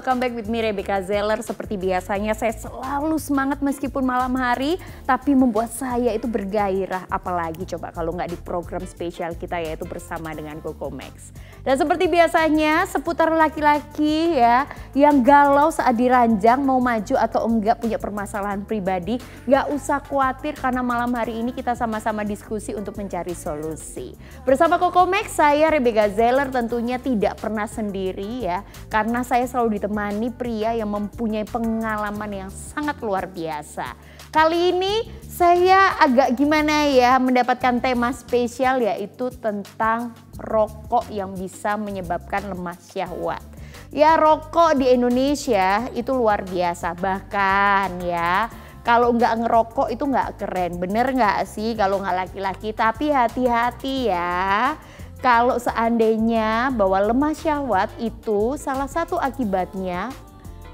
welcome back with me Rebecca Zeller. Seperti biasanya saya selalu semangat meskipun malam hari, tapi membuat saya itu bergairah. Apalagi coba kalau nggak di program spesial kita yaitu bersama dengan Coco Max. Dan seperti biasanya seputar laki-laki ya yang galau saat diranjang mau maju atau enggak punya permasalahan pribadi. Nggak usah khawatir karena malam hari ini kita sama-sama diskusi untuk mencari solusi. Bersama Coco Max saya Rebecca Zeller tentunya tidak pernah sendiri ya. Karena saya selalu ditemani pria yang mempunyai pengalaman yang sangat luar biasa. Kali ini saya agak gimana ya mendapatkan tema spesial yaitu tentang rokok yang bisa menyebabkan lemah syahwat. Ya rokok di Indonesia itu luar biasa, bahkan ya kalau nggak ngerokok itu nggak keren, bener nggak sih kalau nggak laki-laki? Tapi hati-hati ya. Kalau seandainya bahwa lemah syahwat itu salah satu akibatnya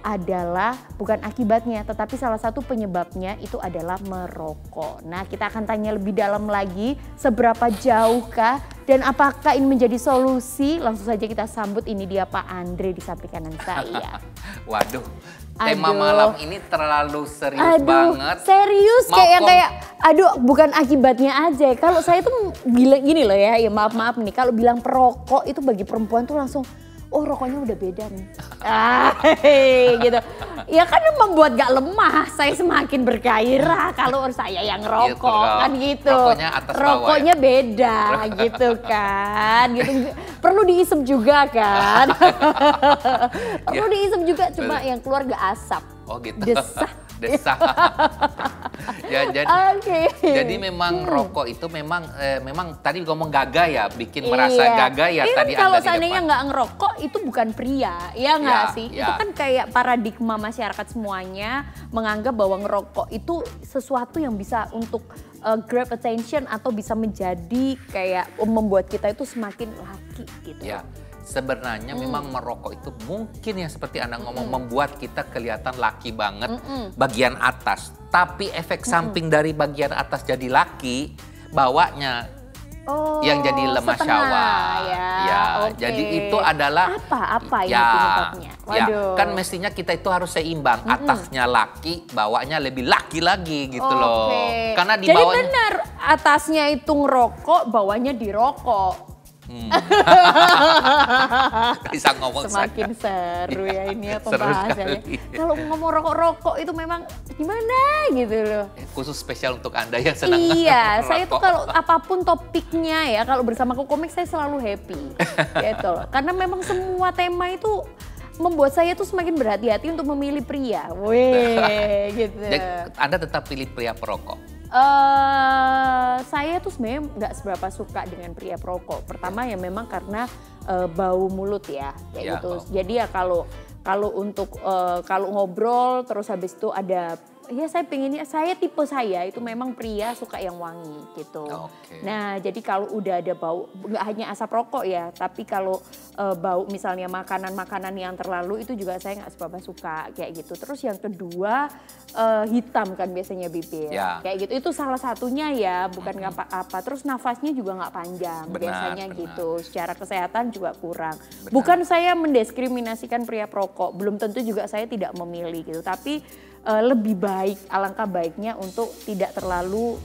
adalah, bukan akibatnya tetapi salah satu penyebabnya itu adalah merokok. Nah kita akan tanya lebih dalam lagi seberapa jauhkah dan apakah ini menjadi solusi. Langsung saja kita sambut, ini dia Pak Andre di samping kanan saya. Waduh, tema malam ini terlalu serius banget. Serius kayak aduh bukan akibatnya aja. Kalau saya tuh bilang gini loh ya maaf nih, kalau bilang perokok itu bagi perempuan tuh langsung oh rokoknya udah beda nih. Gitu. Ya kan membuat gak lemah, saya semakin bergairah kalau saya yang rokok kan gitu. Rokoknya atas bawah rokoknya ya? Beda gitu kan. Gitu. Perlu diisep juga kan. Perlu diisep juga cuma yang keluar gak asap. Oh gitu. Desah. Desah. Ya, jadi memang rokok itu memang tadi ngomong gagah ya, bikin merasa gagah ya tadi kalau Anda seandainya nggak ngerokok itu bukan pria, ya nggak sih? Ya. Itu kan kayak paradigma masyarakat semuanya menganggap bahwa ngerokok itu sesuatu yang bisa untuk grab attention atau bisa menjadi kayak membuat kita itu semakin laki gitu. Ya. Sebenarnya memang merokok itu mungkin ya seperti Anda ngomong membuat kita kelihatan laki banget bagian atas. Tapi efek samping dari bagian atas jadi laki bawanya yang jadi lemah syahwat. Jadi itu adalah apa ini penyebabnya? Ya, kan mestinya kita itu harus seimbang. Atasnya laki, bawahnya lebih laki lagi gitu loh. Karena di jadi bawahnya benar atasnya itu ngerokok, bawahnya dirokok. Bisa ngomong semakin seru ya ini ya pembahasannya. Kalau ngomong rokok-rokok itu memang gimana gitu loh. Khusus spesial untuk Anda yang senang Iya, saya tuh kalau apapun topiknya ya, kalau bersama Coco Max saya selalu happy gitu loh. Karena memang semua tema itu membuat saya tuh semakin berhati-hati untuk memilih pria. Weh, gitu. Jadi, Anda tetap pilih pria perokok? Saya tuh sebenarnya nggak seberapa suka dengan pria perokok. Pertama ya memang karena bau mulut ya, kayak gitu. Jadi ya kalau untuk kalau ngobrol terus habis itu ada, ya saya pengennya, tipe saya itu memang pria suka yang wangi gitu. Nah jadi kalau udah ada bau, nggak hanya asap rokok ya, tapi kalau bau misalnya makanan-makanan yang terlalu itu juga saya nggak seberapa suka kayak gitu. Terus yang kedua hitam kan biasanya bibir, kayak gitu. Itu salah satunya ya, bukan apa-apa. Terus nafasnya juga nggak panjang biasanya gitu. Secara kesehatan juga kurang. Bukan saya mendiskriminasikan pria perokok, belum tentu juga saya tidak memilih gitu. Tapi lebih baik, alangkah baiknya untuk tidak terlalu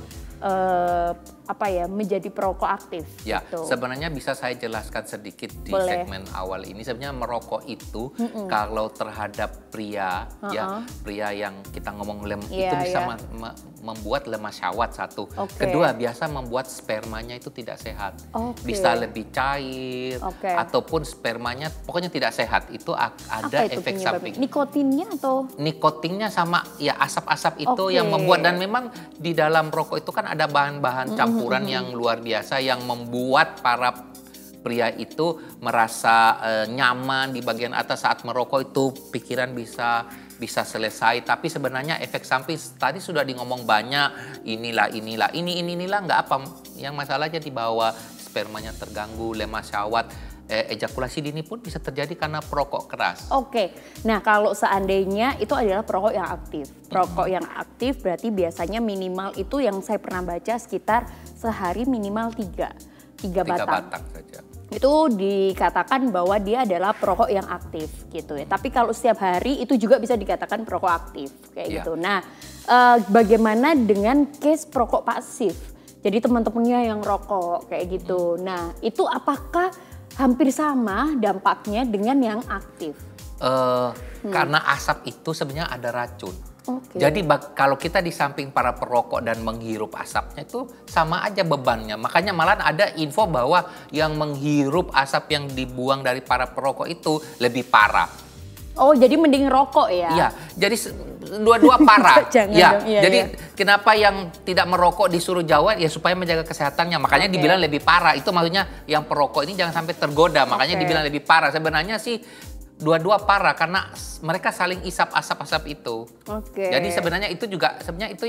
menjadi perokok aktif. Ya, gitu. sebenarnya bisa saya jelaskan sedikit di segmen awal ini. Sebenarnya merokok itu kalau terhadap pria, ya pria yang kita ngomong itu bisa membuat lemah syahwat satu. Kedua, biasa membuat spermanya itu tidak sehat. Bisa lebih cair ataupun spermanya pokoknya tidak sehat. Itu ada efek samping. Nikotinnya atau? Nikotinnya sama ya asap-asap itu yang membuat, dan memang di dalam rokok itu kan ada bahan-bahan campuran yang luar biasa yang membuat para pria itu merasa nyaman di bagian atas saat merokok itu, pikiran bisa selesai. Tapi sebenarnya efek samping tadi sudah ngomong banyak, inilah nggak apa. Yang masalahnya di bawah spermanya terganggu, lemah syahwat, ejakulasi dini pun bisa terjadi karena perokok keras. Nah kalau seandainya itu adalah perokok yang aktif. Perokok yang aktif berarti biasanya minimal itu yang saya pernah baca sekitar sehari minimal 3 batang saja. itu dikatakan bahwa dia adalah perokok yang aktif gitu ya. Tapi kalau setiap hari itu juga bisa dikatakan perokok aktif kayak gitu. Nah, bagaimana dengan case perokok pasif? Jadi teman-temannya yang rokok kayak gitu. Nah, itu apakah hampir sama dampaknya dengan yang aktif? Karena asap itu sebenarnya ada racun. Okay. Jadi kalau kita di samping para perokok dan menghirup asapnya itu sama aja bebannya. Makanya malah ada info bahwa yang menghirup asap yang dibuang dari para perokok itu lebih parah. Oh, jadi mending rokok ya? Iya, jadi dua-dua parah. Jangan ya, dong, iya, jadi iya. Kenapa yang tidak merokok disuruh jauh ya supaya menjaga kesehatannya. Makanya dibilang lebih parah. Itu maksudnya yang perokok ini jangan sampai tergoda. Makanya dibilang lebih parah. Sebenarnya sih dua-dua parah karena mereka saling isap asap-asap itu. Jadi sebenarnya itu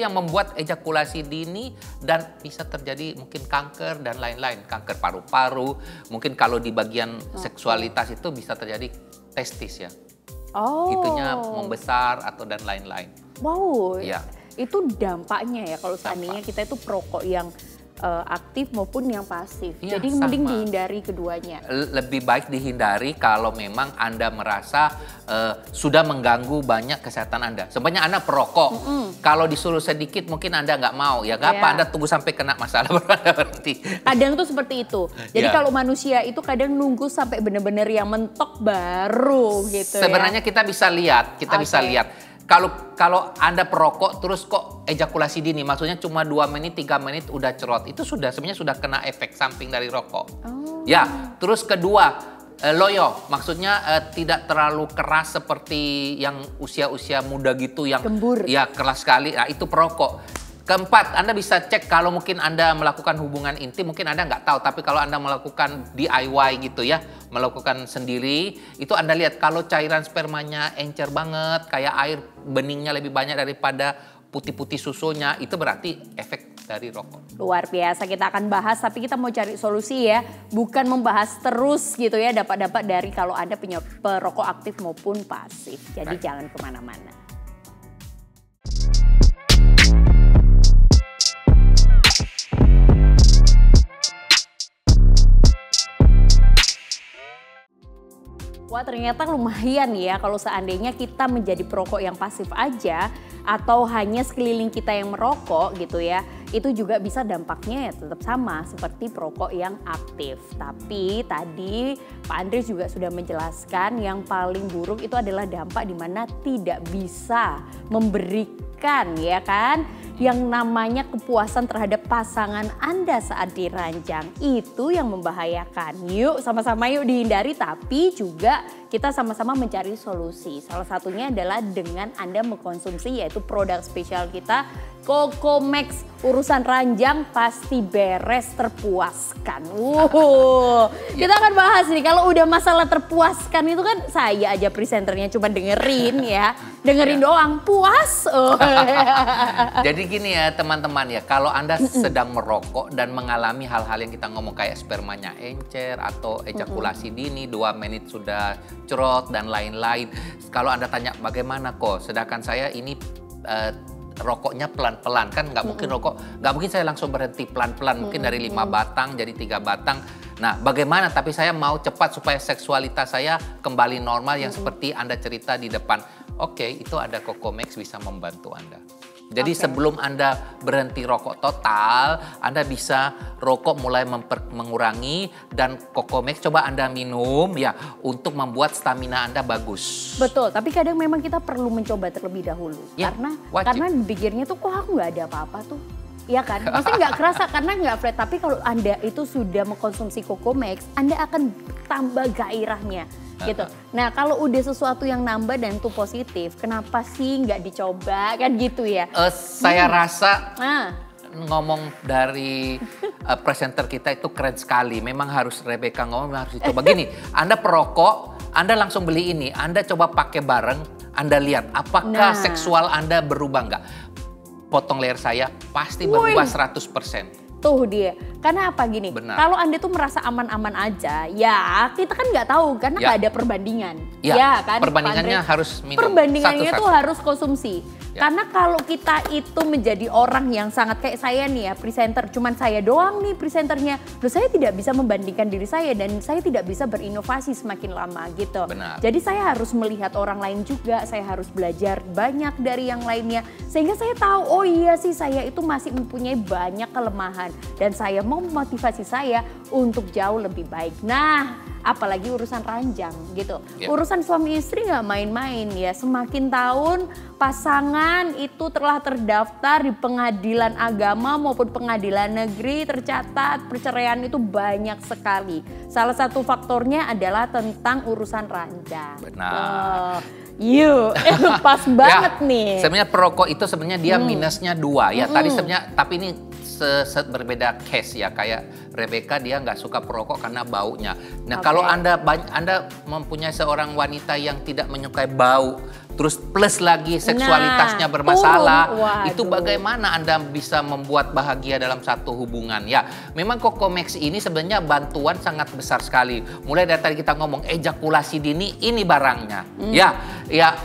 yang membuat ejakulasi dini dan bisa terjadi mungkin kanker dan lain-lain, kanker paru-paru. Mungkin kalau di bagian seksualitas itu bisa terjadi testis ya. Itunya membesar atau dan lain-lain. Wow. Ya. Itu dampaknya ya kalau seandainya kita itu perokok yang aktif maupun yang pasif. Ya, jadi mending dihindari keduanya. Lebih baik dihindari kalau memang Anda merasa sudah mengganggu banyak kesehatan Anda. Sebenarnya Anda perokok, kalau disuruh sedikit mungkin Anda nggak mau. Ya nggak apa, Anda tunggu sampai kena masalah baru Anda berhenti. Kadang tuh seperti itu. Jadi kalau manusia itu kadang nunggu sampai benar-benar yang mentok baru gitu. Sebenarnya kita bisa lihat, bisa lihat. Kalau Anda perokok terus kok ejakulasi dini, maksudnya cuma 2 menit, 3 menit udah cerot. Itu sebenarnya sudah kena efek samping dari rokok. Ya, terus kedua, loyo, maksudnya tidak terlalu keras seperti yang usia-usia muda gitu yang gembur. Ya, keras sekali. Nah, itu perokok. Keempat, Anda bisa cek kalau mungkin Anda melakukan hubungan intim, mungkin Anda nggak tahu. Tapi kalau Anda melakukan DIY gitu ya, melakukan sendiri, itu Anda lihat kalau cairan spermanya encer banget, kayak air beningnya lebih banyak daripada putih-putih susunya, itu berarti efek dari rokok. Luar biasa, kita akan bahas, tapi kita mau cari solusi ya. Bukan membahas terus gitu ya, dapat-dapat dari kalau Anda punya perokok aktif maupun pasif. Jadi jangan kemana-mana. Wah, ternyata lumayan ya kalau seandainya kita menjadi perokok yang pasif aja atau hanya sekeliling kita yang merokok gitu ya. Itu juga bisa dampaknya ya tetap sama seperti perokok yang aktif. Tapi tadi Pak Andreas juga sudah menjelaskan yang paling buruk itu adalah dampak di mana tidak bisa memberikan ya kan yang namanya kepuasan terhadap pasangan Anda saat diranjang. Itu yang membahayakan. Yuk sama-sama yuk dihindari, tapi juga kita sama-sama mencari solusi. Salah satunya adalah dengan Anda mengkonsumsi yaitu produk spesial kita Cocomax. Urusan ranjang pasti beres, terpuaskan. Kita akan bahas nih kalau udah masalah terpuaskan itu kan saya aja presenternya cuma dengerin ya. Dengerin doang, puas. Jadi gini ya teman-teman ya, kalau Anda sedang merokok dan mengalami hal-hal yang kita ngomong kayak spermanya encer atau ejakulasi dini, 2 menit sudah cerot dan lain-lain. Kalau Anda tanya bagaimana kok, sedangkan saya ini rokoknya pelan-pelan, kan nggak mungkin saya langsung berhenti pelan-pelan, mungkin dari 5 batang jadi 3 batang. Nah bagaimana, tapi saya mau cepat supaya seksualitas saya kembali normal yang seperti Anda cerita di depan. Oke, itu ada Cocomax bisa membantu Anda. Jadi sebelum Anda berhenti rokok total, Anda bisa rokok mulai mengurangi dan Cocomax coba Anda minum ya untuk membuat stamina Anda bagus. Betul, tapi kadang memang kita perlu mencoba terlebih dahulu Ya, karena pikirnya tuh kok aku nggak ada apa-apa tuh. Iya kan, maksudnya nggak kerasa karena nggak flat. Tapi kalau Anda itu sudah mengkonsumsi Cocomax, Anda akan tambah gairahnya. Gitu. Nah kalau udah sesuatu yang nambah dan itu positif, kenapa sih nggak dicoba kan gitu ya? Saya rasa ngomong dari presenter kita itu keren sekali. Memang harus Rebecca ngomong harus dicoba. Gini, Anda perokok, Anda langsung beli ini, Anda coba pakai bareng, Anda lihat apakah seksual Anda berubah nggak? Potong leher saya pasti berubah 100%. Tuh dia, karena apa gini, kalau Anda tuh merasa aman-aman aja, ya kita kan nggak tahu karena nggak ada perbandingan. Ya kan, perbandingannya harus minum. Perbandingannya tuh harus konsumsi. Karena kalau kita itu menjadi orang yang sangat kayak saya nih ya, presenter, cuman saya doang nih presenternya, loh saya tidak bisa membandingkan diri saya dan saya tidak bisa berinovasi semakin lama gitu. Benar. Jadi saya harus melihat orang lain juga, saya harus belajar banyak dari yang lainnya. Sehingga saya tahu, oh iya sih saya itu masih mempunyai banyak kelemahan. Dan saya mau memotivasi saya untuk jauh lebih baik. Nah, apalagi urusan ranjang gitu. Urusan suami istri nggak main-main ya. Semakin tahun pasangan itu telah terdaftar di pengadilan agama maupun pengadilan negeri, tercatat perceraian itu banyak sekali. Salah satu faktornya adalah tentang urusan ranjang. Benar. Yuk, pas banget nih. Sebenarnya perokok itu sebenarnya dia minusnya 2 ya. Tadi sebenarnya, tapi ini berbeda case ya. Kayak Rebecca dia nggak suka perokok karena baunya. Nah kalau Anda mempunyai seorang wanita yang tidak menyukai bau, terus plus lagi seksualitasnya bermasalah, itu bagaimana Anda bisa membuat bahagia dalam satu hubungan? Ya, memang Cocomax ini sebenarnya bantuan sangat besar sekali. Mulai dari tadi kita ngomong ejakulasi dini, ini barangnya. Ya,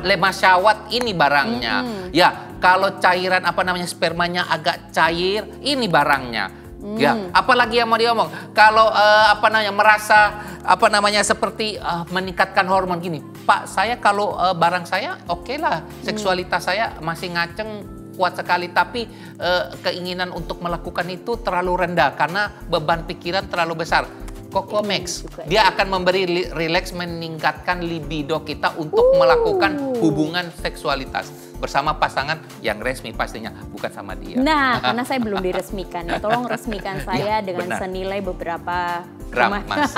lemah syahwat, ini barangnya. Ya, kalau cairan spermanya agak cair, ini barangnya. Ya, apalagi yang mau diomong? Kalau merasa seperti meningkatkan hormon gini, Pak, saya kalau barang saya oke lah, seksualitas saya masih ngaceng kuat sekali, tapi keinginan untuk melakukan itu terlalu rendah karena beban pikiran terlalu besar. Cocomax, dia akan memberi rileks, meningkatkan libido kita untuk melakukan hubungan seksualitas bersama pasangan yang resmi pastinya, bukan sama dia. Nah, karena saya belum diresmikan ya, tolong resmikan saya dengan senilai beberapa gram, Mas.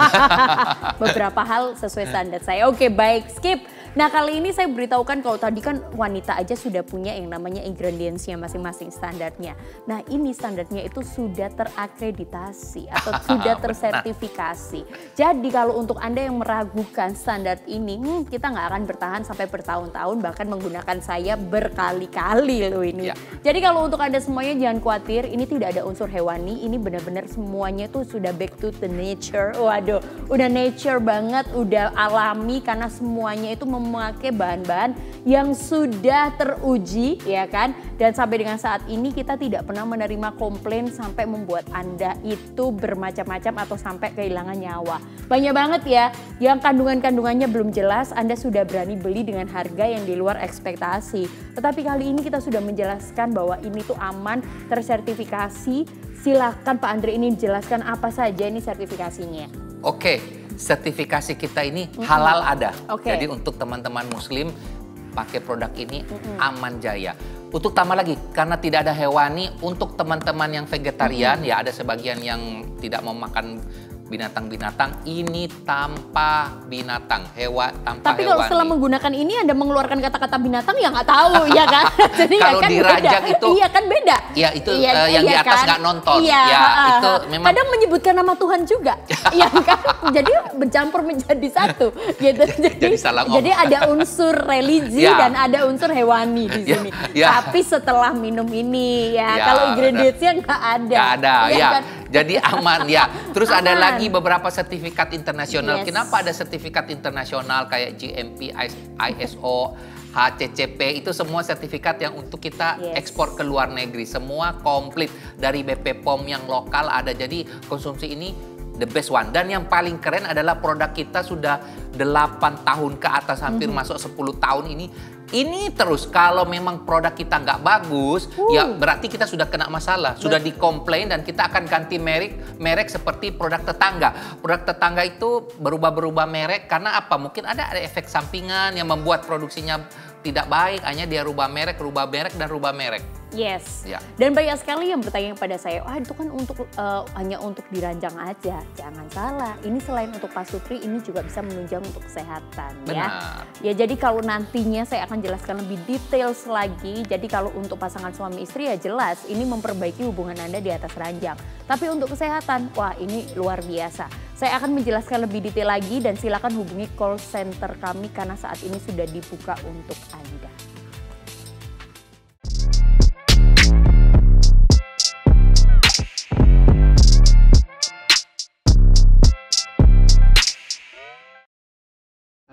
beberapa hal sesuai standar saya. Oke, baik, skip. Nah, kali ini saya beritahukan kalau tadi kan wanita aja sudah punya yang namanya ingredientsnya masing-masing standarnya. Nah, ini standarnya itu sudah terakreditasi atau sudah tersertifikasi. Jadi kalau untuk Anda yang meragukan standar ini, kita nggak akan bertahan sampai bertahun-tahun, bahkan menggunakan saya berkali-kali loh ini. Jadi kalau untuk Anda semuanya jangan khawatir, ini tidak ada unsur hewani, ini benar-benar semuanya tuh sudah back to the nature. Waduh, udah nature banget, udah alami karena semuanya itu memakai bahan-bahan yang sudah teruji ya kan, dan sampai dengan saat ini kita tidak pernah menerima komplain sampai membuat Anda itu bermacam-macam atau sampai kehilangan nyawa. Banyak banget ya yang kandungan-kandungannya belum jelas, Anda sudah berani beli dengan harga yang di luar ekspektasi. Tetapi kali ini kita sudah menjelaskan bahwa ini tuh aman, tersertifikasi. Silakan Pak Andre ini jelaskan apa saja ini sertifikasinya. Oke. Sertifikasi kita ini halal ada. Jadi untuk teman-teman muslim pakai produk ini aman jaya. Untuk tambah lagi, karena tidak ada hewani, untuk teman-teman yang vegetarian, ya ada sebagian yang tidak mau makan binatang-binatang, ini tanpa binatang, tanpa tapi kalau hewani. Setelah menggunakan ini Anda mengeluarkan kata-kata binatang ya nggak tahu ya kan. Jadi kalau kan dirajak beda. itu iya kan beda. Ya itu yang di atas nggak nonton. Iya, ya itu memang. Kadang menyebutkan nama Tuhan juga. Iya kan. Jadi bercampur menjadi satu gitu. Jadi ada unsur religi dan ada unsur hewani di sini. Tapi setelah minum ini kalau ingredientsnya nggak ada. Nggak ada ya. Kan? Jadi aman ya. Terus aman. Ada lagi beberapa sertifikat internasional. Kenapa ada sertifikat internasional kayak GMP, ISO, HCCP, itu semua sertifikat yang untuk kita ekspor ke luar negeri. Semua komplit dari BP POM yang lokal ada. Jadi konsumsi ini the best one. Dan yang paling keren adalah produk kita sudah 8 tahun ke atas, hampir masuk 10 tahun ini. Ini terus, kalau memang produk kita nggak bagus, ya berarti kita sudah kena masalah. Sudah dikomplain dan kita akan ganti merek seperti produk tetangga. Produk tetangga itu berubah-berubah merek karena apa? Mungkin ada efek sampingan yang membuat produksinya tidak baik, hanya dia rubah merek, dan rubah merek. Yes. Ya. Dan banyak sekali yang bertanya kepada saya, itu kan untuk hanya untuk diranjang aja. Jangan salah, ini selain untuk pasutri, ini juga bisa menunjang untuk kesehatan. Benar. Ya, jadi kalau nantinya saya akan jelaskan lebih detail lagi. Jadi kalau untuk pasangan suami istri ya jelas, ini memperbaiki hubungan Anda di atas ranjang. Tapi untuk kesehatan, wah ini luar biasa. Saya akan menjelaskan lebih detail lagi dan silakan hubungi call center kami karena saat ini sudah dibuka untuk Anda.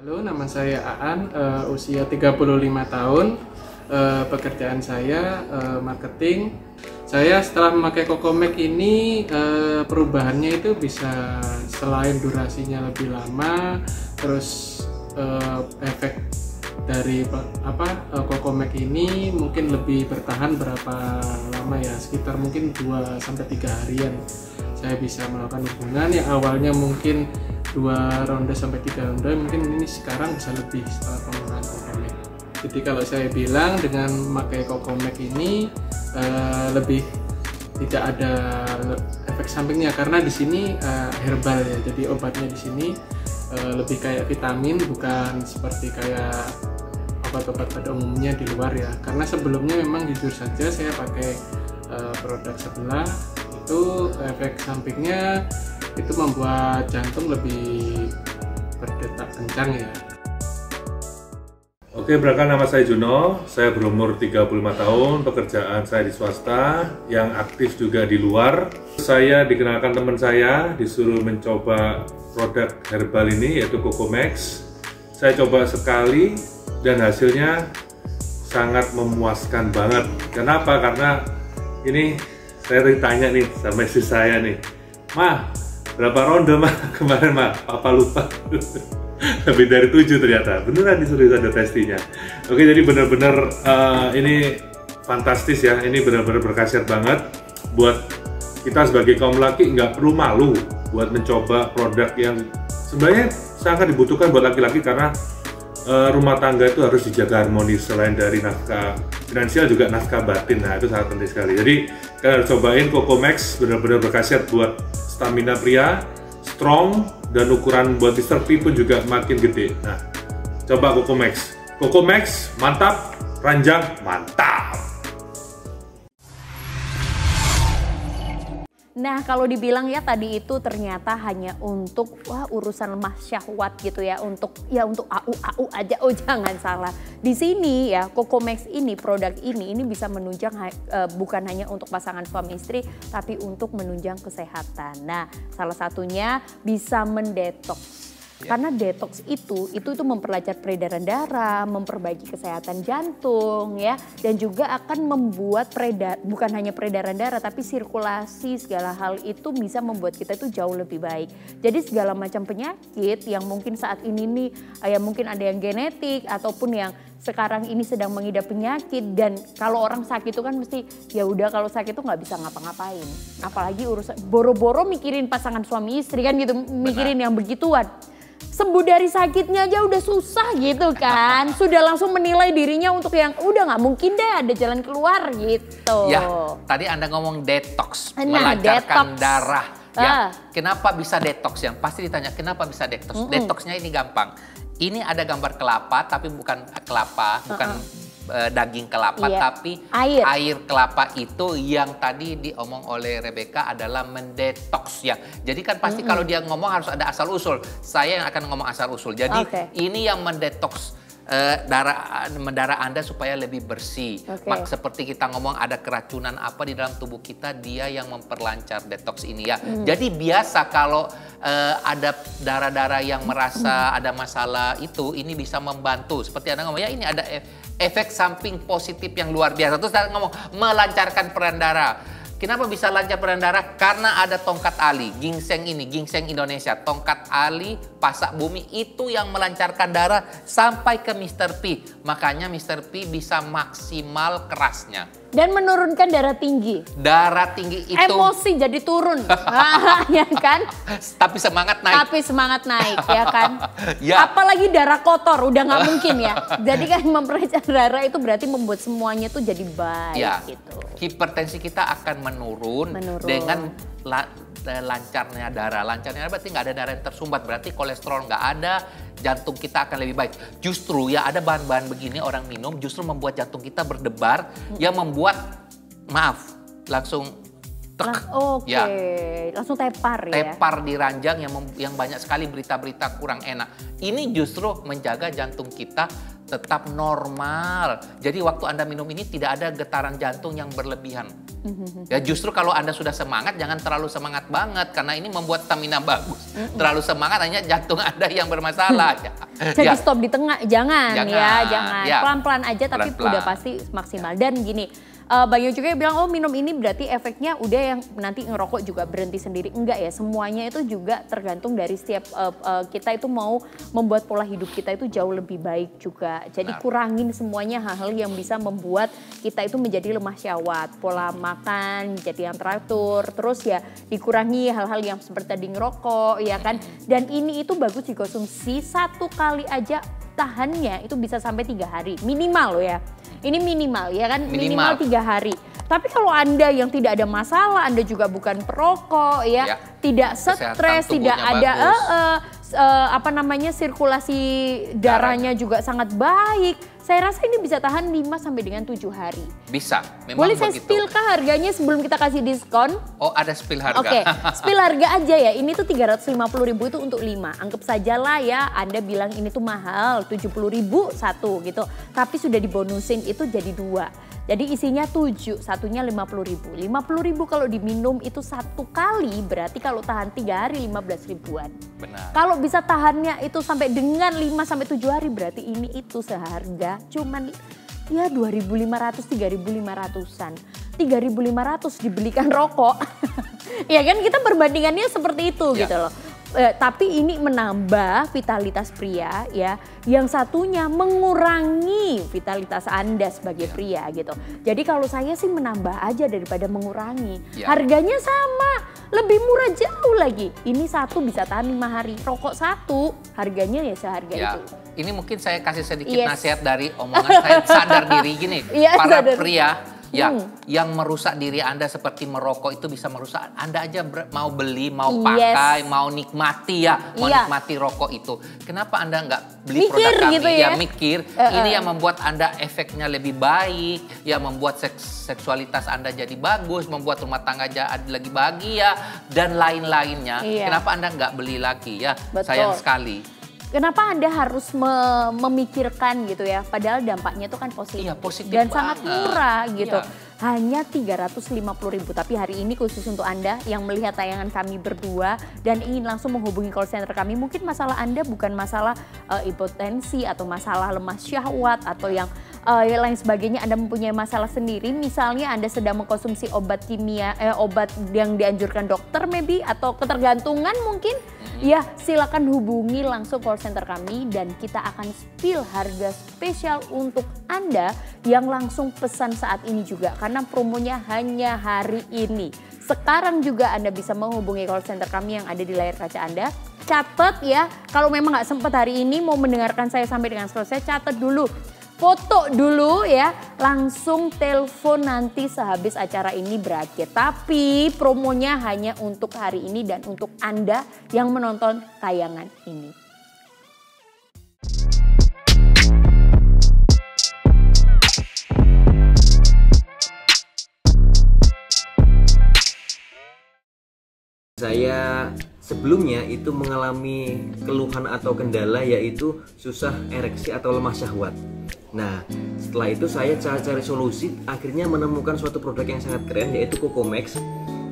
Halo, nama saya Aan, usia 35 tahun. pekerjaan saya marketing. Saya setelah memakai Cocomac ini perubahannya itu bisa selain durasinya lebih lama, terus efek dari Cocomac ini mungkin lebih bertahan berapa lama ya, sekitar mungkin 2-3 harian saya bisa melakukan hubungan yang awalnya mungkin 2 ronde sampai 3 ronde, mungkin ini sekarang bisa lebih setelah penggunaan Cocomac. Jadi kalau saya bilang dengan memakai Cocomac ini lebih tidak ada efek sampingnya karena di sini herbal ya, jadi obatnya di sini lebih kayak vitamin, bukan seperti kayak obat-obat pada umumnya di luar ya. Karena sebelumnya memang jujur saja saya pakai produk sebelah itu efek sampingnya itu membuat jantung lebih berdetak kencang ya. Oke, perkenalkan nama saya Juno, saya berumur 35 tahun, pekerjaan saya di swasta, yang aktif juga di luar. Saya dikenalkan teman saya, disuruh mencoba produk herbal ini yaitu Cocomax. Saya coba sekali dan hasilnya sangat memuaskan banget. Kenapa? Karena ini saya ditanya nih sama istri saya nih, "Mah, berapa ronde mah kemarin mah? Papa lupa." Lebih dari 7 ternyata, beneran disuruh ada testinya. Oke, jadi bener-bener ini fantastis ya, ini bener-bener berkhasiat banget buat kita sebagai kaum laki. Nggak perlu malu buat mencoba produk yang sebenarnya sangat dibutuhkan buat laki-laki karena rumah tangga itu harus dijaga harmonis. Selain dari nafkah finansial juga nafkah batin, nah itu sangat penting sekali. Jadi kalian harus cobain Cocomax, benar-benar berkhasiat buat stamina pria, strong, dan ukuran buat Mr. P pun juga makin gede. Nah, coba Cocomax. Cocomax mantap, ranjang mantap. Nah, kalau dibilang ya tadi itu ternyata hanya untuk urusan lemah syahwat gitu ya, untuk AU aja. Oh, jangan salah. Di sini ya Cocomax ini, produk ini bisa menunjang bukan hanya untuk pasangan suami istri tapi untuk menunjang kesehatan. Nah, salah satunya bisa mendetoks. Karena detox itu memperlancar peredaran darah, memperbaiki kesehatan jantung ya, dan juga akan membuat bukan hanya peredaran darah tapi sirkulasi, segala hal itu bisa membuat kita itu jauh lebih baik. Jadi segala macam penyakit yang mungkin saat ini nih ya mungkin ada yang genetik ataupun yang sekarang ini sedang mengidap penyakit, dan kalau orang sakit itu kan mesti ya udah kalau sakit itu nggak bisa ngapa-ngapain. Apalagi urusan boro-boro mikirin pasangan suami istri kan gitu, mikirin yang begituan. Sembuh dari sakitnya aja udah susah gitu kan. Sudah langsung menilai dirinya untuk yang udah nggak mungkin deh ada jalan keluar gitu. Ya, tadi Anda ngomong detox, melancarkan darah. Ya, kenapa bisa detox? Yang pasti ditanya kenapa bisa detox. Detoxnya ini gampang. Ini ada gambar kelapa tapi bukan kelapa, bukan daging kelapa, tapi air kelapa itu yang tadi diomong oleh Rebecca adalah mendetoks ya. Jadi kan pasti kalau dia ngomong harus ada asal usul. Saya yang akan ngomong asal usul. Jadi ini yang mendetoks darah Anda supaya lebih bersih. Seperti kita ngomong ada keracunan apa di dalam tubuh kita, dia yang memperlancar detox ini ya. Jadi biasa kalau ada darah-darah yang merasa ada masalah itu, ini bisa membantu. Seperti Anda ngomong ya, ini ada efek samping positif yang luar biasa. Terus saya ngomong melancarkan peredaran darah. Kenapa bisa lancar peredaran darah? Karena ada tongkat ali, ginseng ini, ginseng Indonesia. Tongkat ali, pasak bumi itu yang melancarkan darah sampai ke Mr. P. Makanya Mr. P bisa maksimal kerasnya. Dan menurunkan darah tinggi. Darah tinggi itu. Emosi jadi turun. Ya kan? Tapi semangat naik. Tapi semangat naik ya kan? Ya. Apalagi darah kotor, udah nggak mungkin ya. Jadi kan memperlancar darah itu berarti membuat semuanya tuh jadi baik ya. gitu. Hipertensi kita akan menurun. Dengan lancarnya darah. Lancarnya berarti nggak ada darah yang tersumbat, berarti kolesterol nggak ada, jantung kita akan lebih baik. Justru ya ada bahan-bahan begini orang minum justru membuat jantung kita berdebar, yang membuat langsung langsung tepar ya. Tepar di ranjang yang banyak sekali berita-berita kurang enak. Ini justru menjaga jantung kita tetap normal. Jadi waktu Anda minum ini tidak ada getaran jantung yang berlebihan. Ya justru kalau Anda sudah semangat, jangan terlalu semangat banget karena ini membuat stamina bagus. Terlalu semangat hanya jantung Anda yang bermasalah. Jadi stop di tengah, jangan. Jangan. Ya. Pelan-pelan aja tapi Pelan-pelan. udah pasti maksimal. Dan gini, banyak juga yang bilang, oh minum ini berarti efeknya udah yang nanti ngerokok juga berhenti sendiri. Enggak ya, semuanya itu juga tergantung dari setiap kita itu mau membuat pola hidup kita itu jauh lebih baik juga. Jadi kurangin semuanya hal-hal yang bisa membuat kita itu menjadi lemah syahwat. Pola makan jadi yang teratur, terus ya dikurangi hal-hal yang seperti tadi ngerokok ya kan. Dan ini itu bagus dikonsumsi 1 kali aja, tahannya itu bisa sampai 3 hari minimal loh ya. Ini minimal ya kan, minimal 3 hari. Tapi kalau Anda yang tidak ada masalah, Anda juga bukan perokok ya, tidak stres, tidak ada sirkulasi darahnya juga sangat baik. Saya rasa ini bisa tahan 5 sampai dengan 7 hari. Bisa, memang boleh saya begitu. spill kah harganya sebelum kita kasih diskon? Oh, ada spill harga. Oke, spill harga aja ya. Ini tuh 350.000 itu untuk 5. Anggap sajalah ya, Anda bilang ini tuh mahal, 70.000 satu gitu. Tapi sudah dibonusin itu jadi 2. Jadi isinya 7, satunya 50.000. 50.000 kalau diminum itu 1 kali, berarti kalau tahan 3 hari 15 ribuan. Benar. Kalau bisa tahannya itu sampai dengan 5 sampai 7 hari, berarti ini itu seharga cuman ya 2.500, 3.500-an. 3.500 dibelikan rokok. Ya kan kita perbandingannya seperti itu gitu loh. Tapi ini menambah vitalitas pria ya, yang satunya mengurangi vitalitas Anda sebagai pria gitu. Jadi kalau saya sih menambah aja daripada mengurangi. Harganya sama, lebih murah jauh lagi. Ini satu bisa tahan 5 hari, rokok satu harganya ya seharga itu. Ini mungkin saya kasih sedikit nasihat dari omongan saya, sadar diri gini. Para pria yang merusak diri Anda seperti merokok itu bisa merusak Anda aja, mau beli, mau pakai, mau nikmati mau nikmati rokok itu. Kenapa Anda nggak beli produk kami? Gitu ya? Mikir, ini yang membuat Anda efeknya lebih baik, ya membuat seksualitas Anda jadi bagus, membuat rumah tangga jadi lagi bahagia dan lain-lainnya. Kenapa Anda nggak beli lagi ya? Betul. Sayang sekali. Kenapa Anda harus memikirkan gitu ya? Padahal dampaknya itu kan positif. Iya, positif dan banget. sangat murah gitu. Iya. Hanya 350.000. Tapi hari ini khusus untuk Anda yang melihat tayangan kami berdua dan ingin langsung menghubungi call center kami. Mungkin masalah Anda bukan masalah hipotensi atau masalah lemah syahwat atau yang lain sebagainya. Anda mempunyai masalah sendiri. Misalnya Anda sedang mengkonsumsi obat kimia, obat yang dianjurkan dokter maybe, atau ketergantungan mungkin. Ya, silakan hubungi langsung call center kami dan kita akan spill harga spesial untuk Anda yang langsung pesan saat ini juga. Karena promonya hanya hari ini. Sekarang juga Anda bisa menghubungi call center kami yang ada di layar kaca Anda. Catat ya, kalau memang nggak sempat hari ini mau mendengarkan saya sampai dengan selesai, catat dulu. Foto dulu ya, langsung telepon nanti sehabis acara ini berakhir. Tapi promonya hanya untuk hari ini dan untuk Anda yang menonton tayangan ini. Saya sebelumnya itu mengalami keluhan atau kendala yaitu susah ereksi atau lemah syahwat. Nah, setelah itu saya cari solusi, akhirnya menemukan suatu produk yang sangat keren yaitu Cocomax.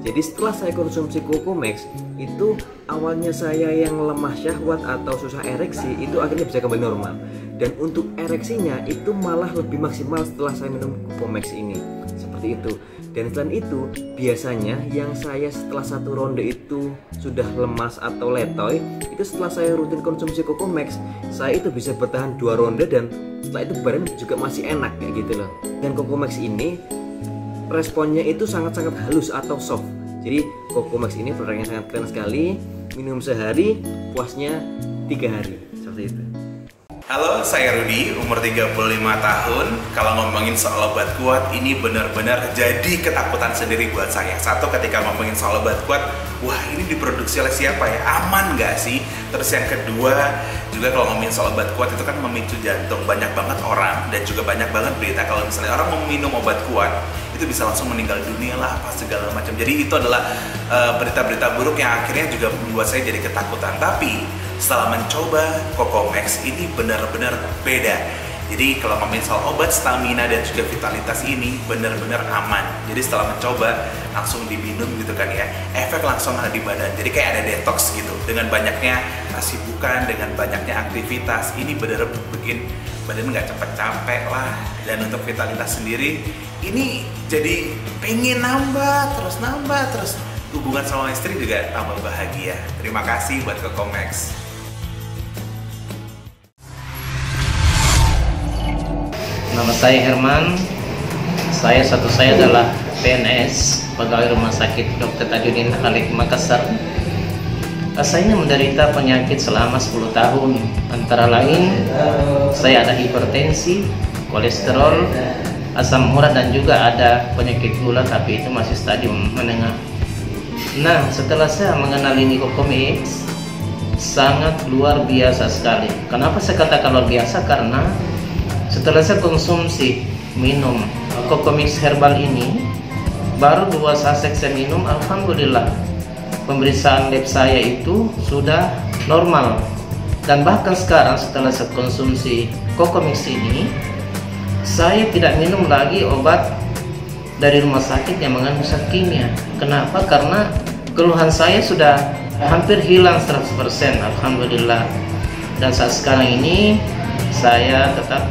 Jadi setelah saya konsumsi Cocomax, itu awalnya saya yang lemah syahwat atau susah ereksi itu akhirnya bisa kembali normal. Dan untuk ereksinya itu malah lebih maksimal setelah saya minum Cocomax ini. Seperti itu. Dan selain itu, biasanya yang saya setelah 1 ronde itu sudah lemas atau letoy, itu setelah saya rutin konsumsi Cocomax, saya itu bisa bertahan 2 ronde dan setelah itu badan juga masih enak kayak gitu loh. Dan Cocomax ini responnya itu sangat-sangat halus atau soft. Jadi Cocomax ini produknya sangat keren sekali. Minum sehari, puasnya 3 hari. Seperti itu. Halo, saya Rudi, umur 35 tahun. Kalau ngomongin soal obat kuat, ini benar-benar jadi ketakutan sendiri buat saya. Satu, ketika ngomongin soal obat kuat, wah ini diproduksi oleh siapa ya? Aman nggak sih? Terus yang kedua, juga kalau ngomongin soal obat kuat itu kan memicu jantung. Banyak banget orang dan juga banyak banget berita kalau misalnya orang mau minum obat kuat, itu bisa langsung meninggal dunia lah, apa segala macam. Jadi itu adalah berita-berita buruk yang akhirnya juga membuat saya jadi ketakutan. Tapi setelah mencoba Cocomax, ini benar-benar beda. Jadi kalau ngomongin soal obat stamina dan juga vitalitas ini benar-benar aman. Jadi setelah mencoba langsung diminum gitu kan ya, efek langsung ada di badan. Jadi kayak ada detox gitu. Dengan banyaknya kesibukan, dengan banyaknya aktivitas, ini benar-benar bikin badan nggak cepet capek lah. Dan untuk vitalitas sendiri, ini jadi pengen nambah terus. Hubungan sama istri juga tambah bahagia. Terima kasih buat Cocomax. Nama saya Herman. Saya adalah PNS, pegawai Rumah Sakit Dr. Tajudin Khalid Makassar. Saya ini menderita penyakit selama 10 tahun. Antara lain, saya ada hipertensi, kolesterol, asam urat, dan juga ada penyakit gula, tapi itu masih stadium menengah. Nah, setelah saya mengenal ini Cocomax, sangat luar biasa sekali. Kenapa saya katakan luar biasa? Karena setelah saya konsumsi minum Cocomax herbal ini, baru 2 sachet saya minum, alhamdulillah pemeriksaan lab saya itu sudah normal. Dan bahkan sekarang setelah saya konsumsi Cocomax ini, saya tidak minum lagi obat dari rumah sakit yang mengandung zat kimia. Kenapa? Karena keluhan saya sudah hampir hilang 100%, alhamdulillah. Dan saat sekarang ini saya tetap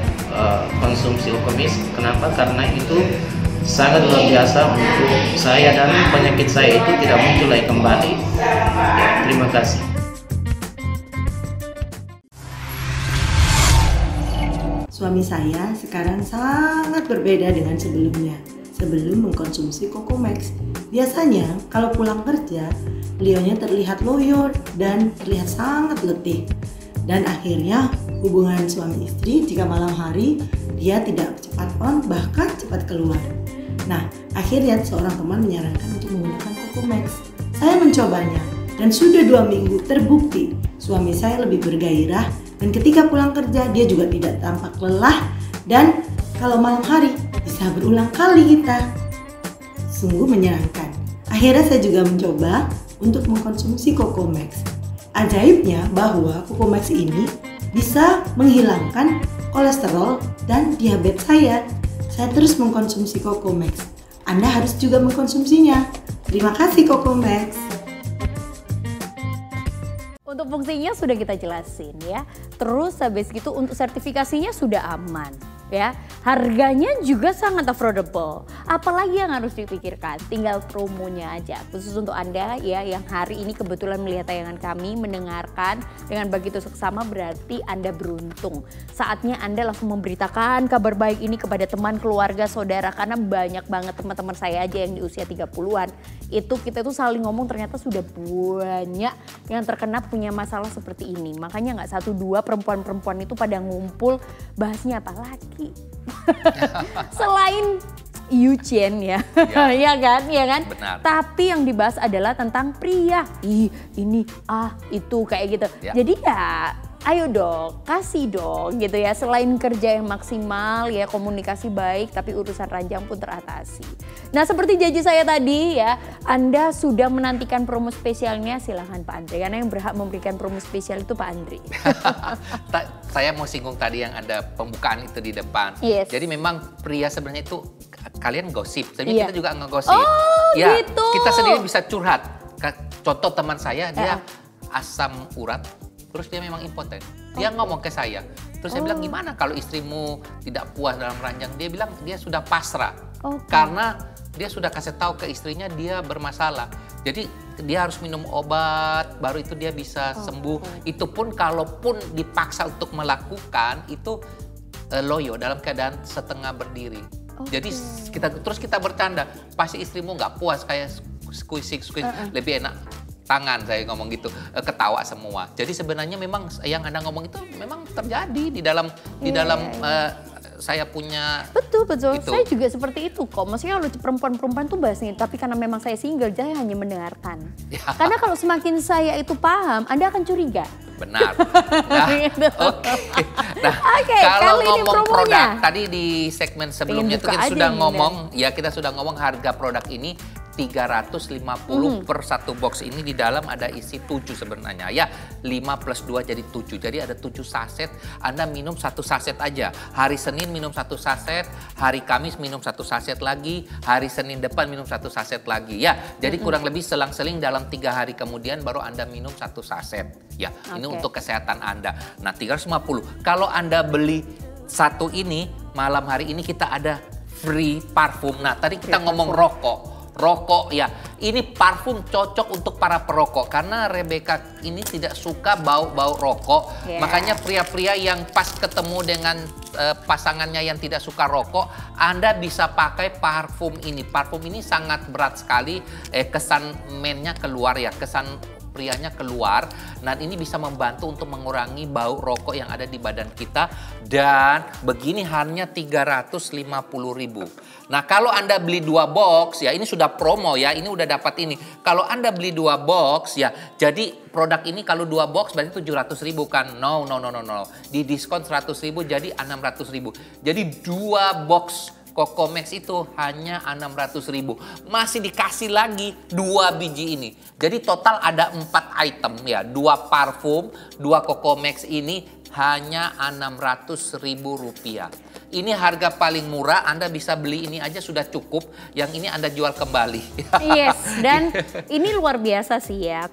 konsumsi Cocomax. Kenapa? Karena itu sangat luar biasa untuk saya, dan penyakit saya itu tidak muncul lagi kembali. Ya, terima kasih. Suami saya sekarang sangat berbeda dengan sebelumnya. Sebelum mengkonsumsi Cocomax, biasanya kalau pulang kerja, beliaunya terlihat loyo dan terlihat sangat letih. Dan akhirnya hubungan suami istri jika malam hari dia tidak cepat on, bahkan cepat keluar. Nah, akhirnya seorang teman menyarankan untuk menggunakan Cocomax. Saya mencobanya dan sudah 2 minggu terbukti suami saya lebih bergairah, dan ketika pulang kerja dia juga tidak tampak lelah, dan kalau malam hari bisa berulang kali kita. Sungguh menyenangkan. Akhirnya saya juga mencoba untuk mengkonsumsi Cocomax. Ajaibnya bahwa Cocomax ini bisa menghilangkan kolesterol dan diabetes saya. Saya terus mengkonsumsi Cocomax. Anda harus juga mengkonsumsinya. Terima kasih Cocomax. Untuk fungsinya sudah kita jelasin ya. Terus habis itu untuk sertifikasinya sudah aman ya. Harganya juga sangat affordable. Apalagi yang harus dipikirkan? Tinggal promonya aja. Khusus untuk Anda ya yang hari ini kebetulan melihat tayangan kami, mendengarkan dengan begitu seksama, berarti Anda beruntung. Saatnya Anda langsung memberitakan kabar baik ini kepada teman, keluarga, saudara, karena banyak banget teman-teman saya aja yang di usia 30-an. Itu kita tuh saling ngomong ternyata sudah banyak yang terkena punya masalah seperti ini. Makanya nggak 1-2 perempuan-perempuan itu pada ngumpul bahasnya apa lagi? Selain Yuchen ya, ya kan, ya kan. Benar. Tapi yang dibahas adalah tentang pria. Ih, ini, itu kayak gitu. Ya. Jadi ya, ayo dong, kasih dong gitu ya. Selain kerja yang maksimal ya, komunikasi baik, tapi urusan ranjang pun teratasi. Nah, seperti janji saya tadi ya, Anda sudah menantikan promo spesialnya, silahkan Pak Andre. Karena yang berhak memberikan promo spesial itu Pak Andre. Saya mau singgung tadi yang ada pembukaan itu di depan. Yes. Jadi memang pria sebenarnya itu kalian gosip, sebenarnya kita juga ngegosip. Oh, ya, gitu. Kita sendiri bisa curhat. Contoh teman saya, dia asam urat, terus dia memang impoten. Dia ngomong ke saya. Terus saya bilang, gimana kalau istrimu tidak puas dalam ranjang? Dia bilang dia sudah pasrah. Karena dia sudah kasih tahu ke istrinya dia bermasalah. Jadi dia harus minum obat, baru itu dia bisa sembuh. Itu pun kalaupun dipaksa untuk melakukan, itu loyo dalam keadaan setengah berdiri. Jadi kita bercanda, pasti istrimu nggak puas kayak squeeze, lebih enak tangan, saya ngomong gitu, ketawa semua. Jadi sebenarnya memang yang Anda ngomong itu memang terjadi di dalam saya punya. Betul. Itu. Saya juga seperti itu kok. Maksudnya kalau perempuan-perempuan tuh bahas nih, tapi karena memang saya single, saya hanya mendengarkan. Ya. Karena kalau semakin saya itu paham, Anda akan curiga. Benar. Nah, Oke. Kalau ngomong produk, tadi di segmen sebelumnya itu kita sudah ngomong, ya kita sudah ngomong harga produk ini 350 per satu box ini. Di dalam ada isi 7 sebenarnya ya. 5 plus 2 jadi 7. Jadi ada 7 saset. Anda minum 1 saset aja. Hari Senin minum 1 saset, hari Kamis minum 1 saset lagi, hari Senin depan minum 1 saset lagi ya. Jadi kurang lebih selang-seling dalam 3 hari kemudian baru Anda minum 1 saset. Ya, ini untuk kesehatan Anda. Nah, 350. Kalau Anda beli satu ini, malam hari ini kita ada free parfum. Nah, tadi kita ngomong rokok ya. Ini parfum cocok untuk para perokok karena Rebecca ini tidak suka bau-bau rokok. Makanya pria-pria yang pas ketemu dengan pasangannya yang tidak suka rokok, Anda bisa pakai parfum ini. Parfum ini sangat berat sekali, kesan mennya keluar ya, kesan prianya keluar. Nah, ini bisa membantu untuk mengurangi bau rokok yang ada di badan kita. Dan begini hanya 350.000. Nah, kalau Anda beli 2 box ya, ini sudah promo ya, ini udah dapat ini. Kalau Anda beli 2 box ya, jadi produk ini kalau 2 box berarti 700.000 kan? No. Di diskon 100.000 jadi 600.000. Jadi 2 box Cocomax itu hanya 600.000. Masih dikasih lagi 2 biji ini. Jadi total ada 4 item ya. 2 parfum, 2 Cocomax ini hanya 600.000 rupiah. Ini harga paling murah, Anda bisa beli ini aja sudah cukup. Yang ini Anda jual kembali. Yes, dan ini luar biasa sih ya.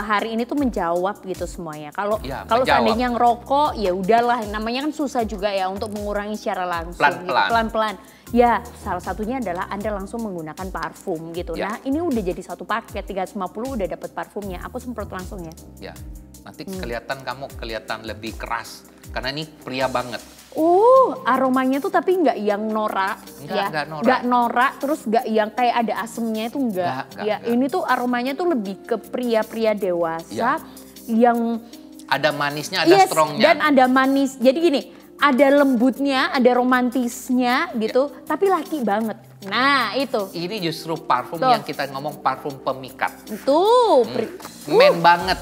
Hari ini tuh menjawab gitu semuanya. Kalau seandainya ngerokok, ya udahlah. Namanya kan susah juga ya untuk mengurangi secara langsung. Pelan-pelan. Ya, salah satunya adalah Anda langsung menggunakan parfum gitu. Nah, ini udah jadi satu paket, 350 udah dapat parfumnya. Aku semprot langsung ya. Ya, nanti kamu kelihatan lebih keras. Karena ini pria banget. Aromanya tuh tapi nggak yang norak. Nggak norak, terus nggak yang kayak ada asemnya itu enggak. Ini tuh aromanya tuh lebih ke pria-pria dewasa yang ada manisnya, ada strongnya. Dan ada manis. Jadi gini, ada lembutnya, ada romantisnya gitu, tapi laki banget. Nah, itu. Ini justru parfum yang kita ngomong parfum pemikat. Tuh. Men banget,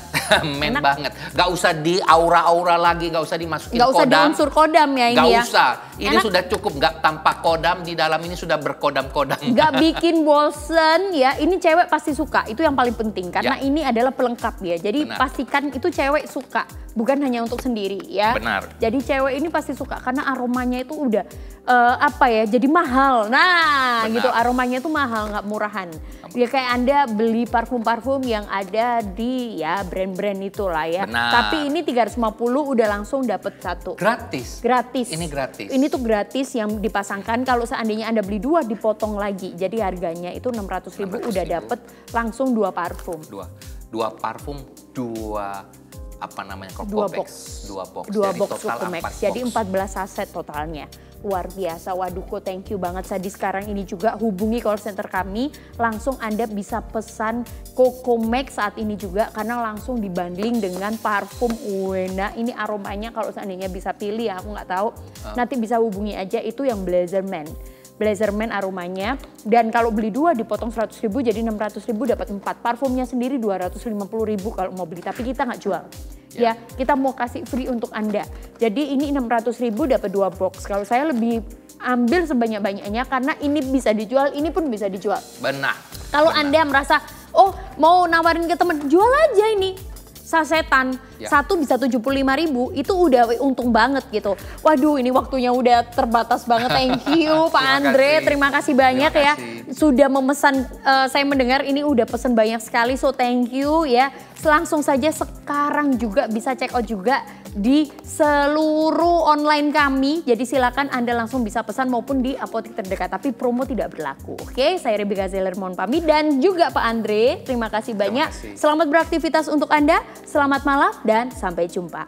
banget. Gak usah di aura-aura lagi, gak usah dimasukin kodam. Gak usah diunsur kodam ya ini ya. Gak usah. Ini sudah cukup, gak tanpa kodam, di dalam ini sudah berkodam-kodam. Gak bikin bosen ya, ini cewek pasti suka, itu yang paling penting. Karena ini adalah pelengkap ya, jadi pastikan itu cewek suka. Bukan hanya untuk sendiri ya. Benar. Jadi cewek ini pasti suka karena aromanya itu udah jadi mahal. Nah, gitu aromanya itu mahal, nggak murahan. Ya kayak Anda beli parfum-parfum yang ada di ya brand-brand itulah ya. Benar. Tapi ini 350 udah langsung dapat satu. Gratis. Ini gratis. Ini tuh gratis yang dipasangkan. Kalau seandainya Anda beli 2 dipotong lagi. Jadi harganya itu 600.000 udah dapat langsung 2 parfum. 2 parfum, 2 Cocomax. 2 box. 2 box Cocomax. Jadi 14 saset totalnya. Luar biasa. Waduh, thank you banget Sadi. Sekarang ini juga hubungi call center kami. Langsung Anda bisa pesan Cocomax saat ini juga. Karena langsung dibanding dengan parfum Uena. Ini aromanya kalau seandainya bisa pilih ya, aku nggak tahu. Nanti bisa hubungi aja, itu yang Blazerman aromanya. Dan kalau beli 2 dipotong 100.000 jadi 600.000 dapat 4. Parfumnya sendiri 250.000 kalau mau beli, tapi kita nggak jual. Ya, kita mau kasih free untuk Anda. Jadi ini 600.000 dapat 2 box. Kalau saya lebih ambil sebanyak-banyaknya karena ini bisa dijual, ini pun bisa dijual. Benar. Kalau Anda merasa, mau nawarin ke teman, jual aja ini. Sasetan, satu bisa 75.000, itu udah untung banget gitu. Waduh, ini waktunya udah terbatas banget. Thank you Pak Andre, terima kasih banyak ya. Sudah memesan, saya mendengar ini udah pesen banyak sekali, so thank you ya. Langsung saja sekarang juga bisa check out juga di seluruh online kami. Jadi silakan Anda langsung bisa pesan maupun di apotek terdekat. Tapi promo tidak berlaku. Oke, saya Rebecca Zeller mohon pamit dan juga Pak Andre. Terima kasih banyak. Selamat beraktivitas untuk Anda. Selamat malam dan sampai jumpa.